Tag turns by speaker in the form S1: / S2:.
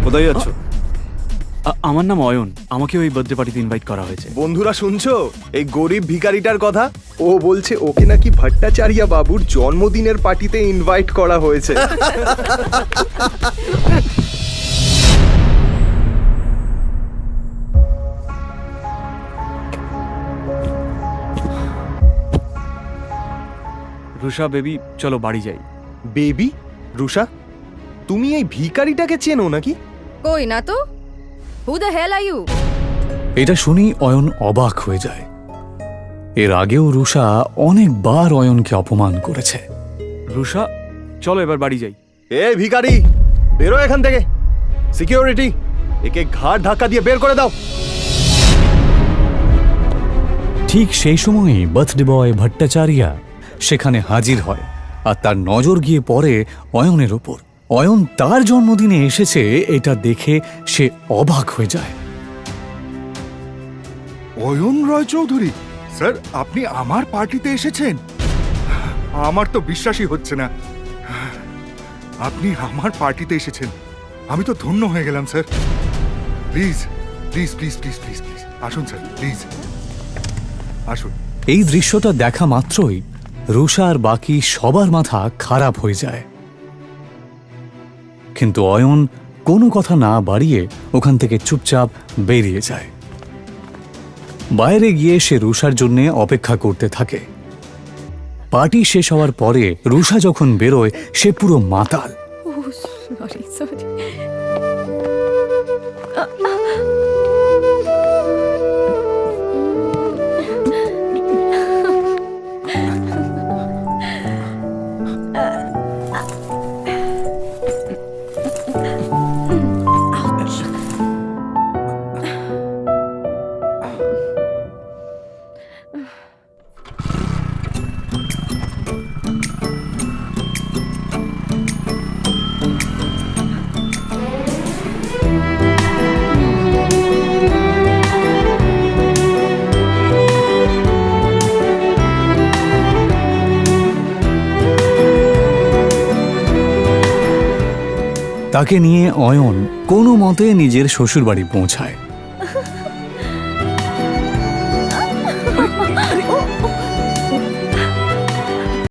S1: কোথায় যাচ্ছ?
S2: আমার নাম অয়ন, আমাকে ওই বার্থডে পার্টিতে ইনভাইট করা হয়েছে।
S1: বন্ধুরা শুনছো এই গরিব ভিখারিটার কথা? ও বলছে ওকে নাকি ভট্টাচার্য বাবুর জন্মদিনের পার্টিতে ইনভাইট করা হয়েছে।
S2: রুষা বেবি, চলো বাড়ি যাই।
S1: বেবি? রুষা, তুমি এই ভিখারিটাকে চেনো নাকি?
S3: কই না তো। Who the hell are you?
S4: এটা শুনি অয়ন অবাক হয়ে যায়। এর আগেও রুষা অনেকবার অয়নকে অপমান করেছে।
S2: রুষা, চলো এবার বাড়ি যাই।
S1: এ ভিখারি, বেরো এখান থেকে। সিকিউরিটি, একে ঘাড় ধাক্কা দিয়ে বের করে দাও।
S4: ঠিক সেই সময়ই বার্থডে বয় ভট্টাচার্য সেখানে হাজির হয়, আর তার নজর গিয়ে পড়ে অয়নের ওপর। অয়ন তার জন্মদিনে এসেছে এটা দেখে সে অবাক হয়ে যায়।
S5: অয়ন রয় চৌধুরী স্যার, আপনি আমার পার্টিতে এসেছেন? আমার তো বিশ্বাসই হচ্ছে না। আপনি আমার পার্টিতে এসেছেন, আমি তো ধন্য হয়ে গেলাম sir. Please please please please please please আসুন স্যার, প্লিজ আসুন।
S4: এই দৃশ্যটা দেখা মাত্রই রুষা আর বাকি সবার মাথা খারাপ হয়ে যায়, কিন্তু অয়ন কোনো কথা না বাড়িয়ে ওখান থেকে চুপচাপ বেরিয়ে যায়। বাইরে গিয়ে সে রুষার জন্য অপেক্ষা করতে থাকে। পার্টি শেষ হওয়ার পরে রুষা যখন বেরোয় সে পুরো মাতাল।
S3: Sorry sorry.
S4: তাকে নিয়ে অয়ন কোনো মতে নিজের শ্বশুরবাড়ি পৌঁছায়।